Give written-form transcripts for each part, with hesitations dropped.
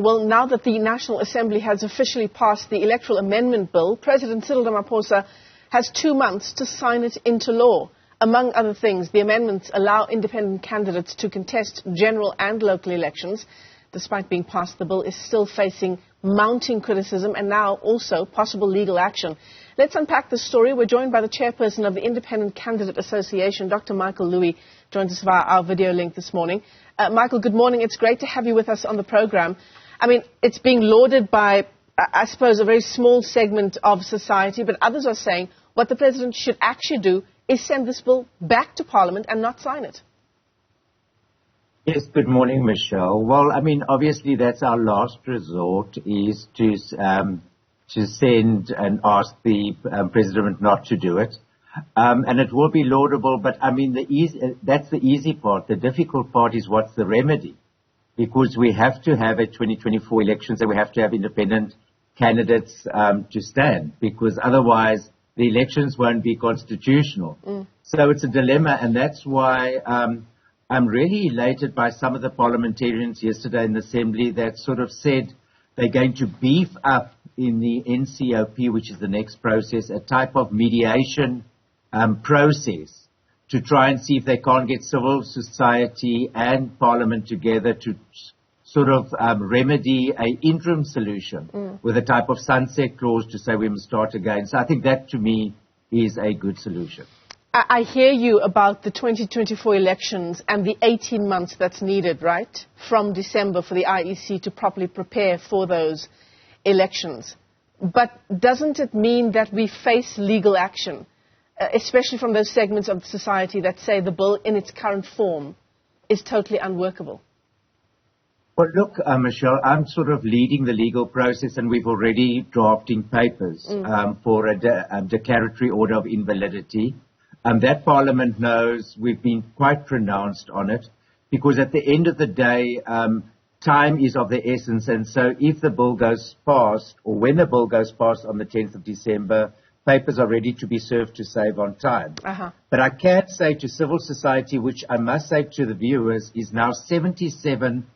Well, now that the National Assembly has officially passed the Electoral Amendment Bill, President Cyril Ramaphosa has 2 months to sign it into law. Among other things, the amendments allow independent candidates to contest general and local elections. Despite being passed, the bill is still facing mounting criticism and now also possible legal action. Let's unpack this story. We're joined by the chairperson of the Independent Candidate Association, Dr. Michael Louis, joins us via our video link this morning. Michael, good morning. It's great to have you with us on the program. I mean, it's being lauded by, I suppose, a very small segment of society, but others are saying what the president should actually do is send this bill back to Parliament and not sign it. Yes, good morning, Michelle. Well, I mean, obviously that's our last resort, is to send and ask the president not to do it. And it will be laudable, but I mean, that's the easy part. The difficult part is what's the remedy? Because we have to have a 2024 elections and we have to have independent candidates to stand, because otherwise the elections won't be constitutional. So it's a dilemma, and that's why I'm really elated by some of the parliamentarians yesterday in the Assembly that sort of said they're going to beef up in the NCOP, which is the next process, a type of mediation process to try and see if they can't get civil society and Parliament together to sort of remedy an interim solution with a type of sunset clause to say we must start again. So I think that, to me, is a good solution. I hear you about the 2024 elections and the 18 months that's needed, right, from December for the IEC to properly prepare for those elections. But doesn't it mean that we face legal action, especially from those segments of society that say the bill in its current form is totally unworkable? Well, look, Michelle, I'm sort of leading the legal process, and we've already drafting papers for a declaratory order of invalidity. That Parliament knows we've been quite pronounced on it, because at the end of the day, time is of the essence. And so if the bill goes past, or when the bill goes past on the 10th of December, papers are ready to be served to save on time. But I can say to civil society, which I must say to the viewers, is now 77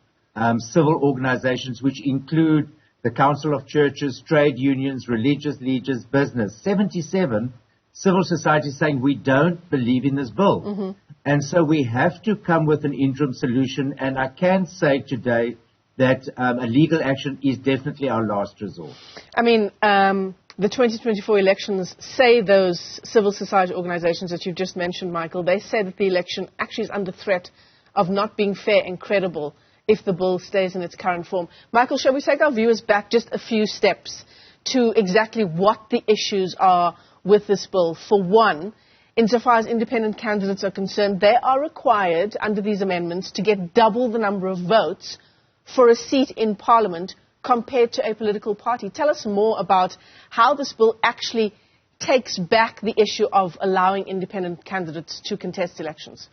civil organizations, which include the Council of Churches, trade unions, religious leaders, business, 77 civil society saying we don't believe in this bill. And so we have to come with an interim solution. And I can say today that a legal action is definitely our last resort. I mean, the 2024 elections, say those civil society organizations that you've just mentioned, Michael, they say that the election actually is under threat of not being fair and credible if the bill stays in its current form. Michael, shall we take our viewers back just a few steps to exactly what the issues are with this bill? For one, insofar as independent candidates are concerned, they are required under these amendments to get double the number of votes for a seat in Parliament compared to a political party. Tell us more about how this bill actually takes back the issue of allowing independent candidates to contest elections.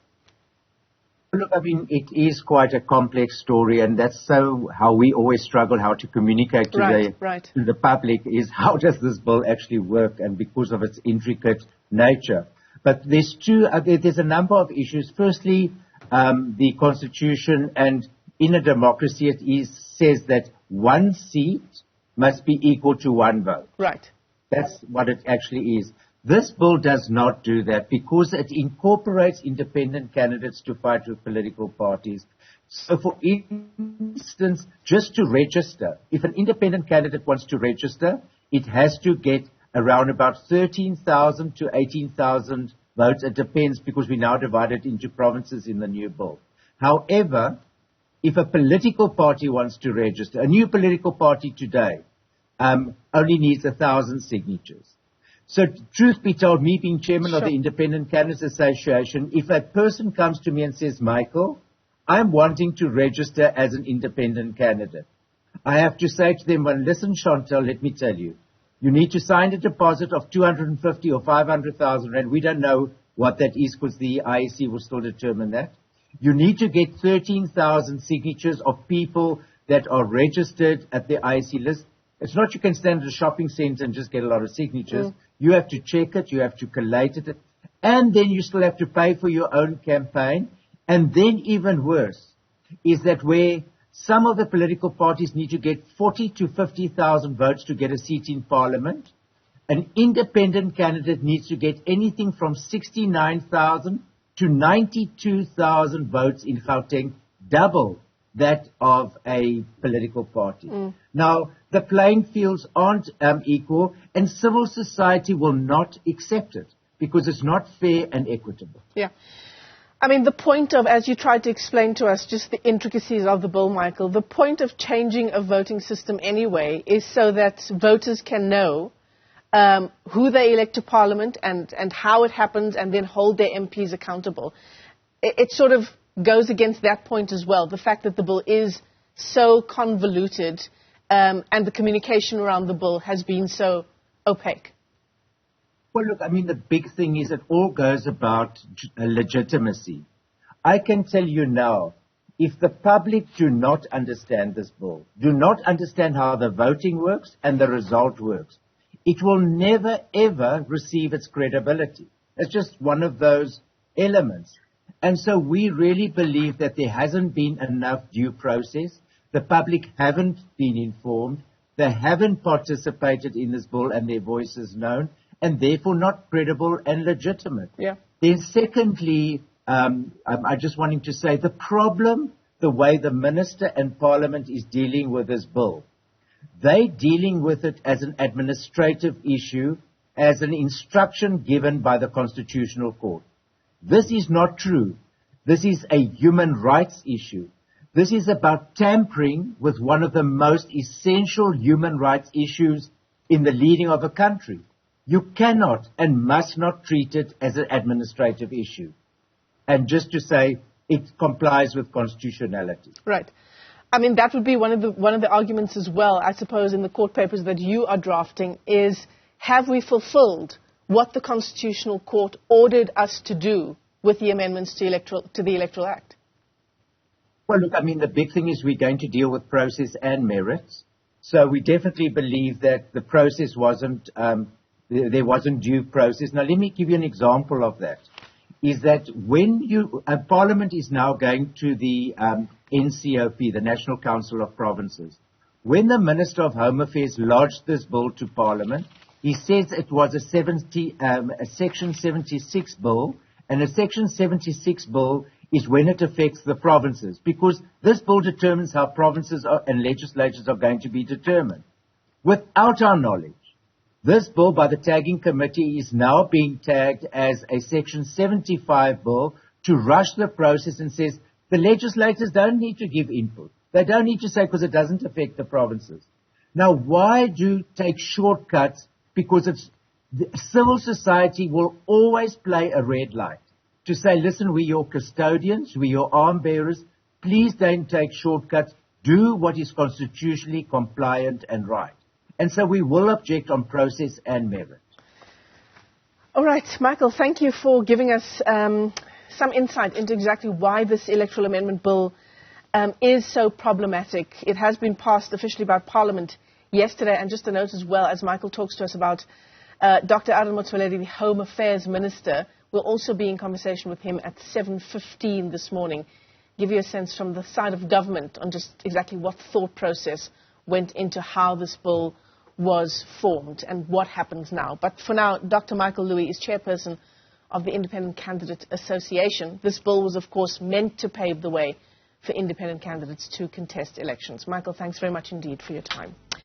Look, I mean, it is quite a complex story, and that's how we always struggle how to communicate to the public is how does this bill actually work, and because of its intricate nature. But there's a number of issues. Firstly, the Constitution, and in a democracy it says that one seat must be equal to one vote. Right. That's what it actually is. This bill does not do that because it incorporates independent candidates to fight with political parties. So, for instance, just to register, if an independent candidate wants to register, it has to get around about 13,000 to 18,000 votes. It depends, because we now divide it into provinces in the new bill. However, if a political party wants to register, a new political party today only needs 1,000 signatures. So, truth be told, me being chairman of the Independent Candidates Association, if a person comes to me and says, Michael, I'm wanting to register as an independent candidate, I have to say to them, well, listen, Chantal, let me tell you, you need to sign a deposit of 250 or 500,000 rand. We don't know what that is because the IEC will still determine that. You need to get 13,000 signatures of people that are registered at the IEC list. It's not you can stand at a shopping center and just get a lot of signatures. You have to check it, you have to collate it, and then you still have to pay for your own campaign. And then even worse is that where some of the political parties need to get 40 to 50,000 votes to get a seat in parliament. An independent candidate needs to get anything from 69,000 to 92,000 votes in Gauteng, double that of a political party. Now, the playing fields aren't equal, and civil society will not accept it because it's not fair and equitable. Yeah. I mean, the point of, as you tried to explain to us, just the intricacies of the bill, Michael, the point of changing a voting system anyway is so that voters can know who they elect to Parliament and how it happens, and then hold their MPs accountable. It sort of goes against that point as well, the fact that the bill is so convoluted and the communication around the bill has been so opaque. Well, look, I mean, the big thing is it all goes about legitimacy. I can tell you now, if the public do not understand this bill, do not understand how the voting works and the result works, it will never, ever receive its credibility. It's just one of those elements. And so we really believe that there hasn't been enough due process. The public haven't been informed. They haven't participated in this bill and their voices known, and therefore not credible and legitimate. Yeah. Then secondly, I just wanting to say the problem, the way the Minister and Parliament is dealing with this bill, they're dealing with it as an administrative issue, as an instruction given by the Constitutional Court. This is not true. This is a human rights issue. This is about tampering with one of the most essential human rights issues in the leading of a country. You cannot and must not treat it as an administrative issue. And just to say it complies with constitutionality. Right. I mean, that would be one of the arguments as well, I suppose, in the court papers that you are drafting is, have we fulfilled what the Constitutional Court ordered us to do with the amendments to the Electoral Act? Well, look, I mean, the big thing is we're going to deal with process and merits. So we definitely believe that the process wasn't, there wasn't due process. Now, let me give you an example of that. Is that when Parliament is now going to the NCOP, the National Council of Provinces, when the Minister of Home Affairs lodged this bill to Parliament, he says it was a Section 76 bill, and a Section 76 bill is when it affects the provinces, because this bill determines how provinces and legislatures are going to be determined. Without our knowledge, this bill by the tagging committee is now being tagged as a Section 75 bill to rush the process and says the legislators don't need to give input. They don't need to say because it doesn't affect the provinces. Now, why do take shortcuts? Because civil society will always play a red light to say, listen, we're your custodians, we're your arm bearers. Please don't take shortcuts. Do what is constitutionally compliant and right. And so we will object on process and merit. All right, Michael, thank you for giving us some insight into exactly why this Electoral Amendment Bill is so problematic. It has been passed officially by Parliament yesterday, and just a note as well, as Michael talks to us about Dr. Aaron Motsoaledi, the Home Affairs Minister. We'll also be in conversation with him at 7:15 this morning. Give you a sense from the side of government on just exactly what thought process went into how this bill was formed and what happens now. But for now, Dr. Michael Louis is chairperson of the Independent Candidate Association. This bill was, of course, meant to pave the way for independent candidates to contest elections. Michael, thanks very much indeed for your time.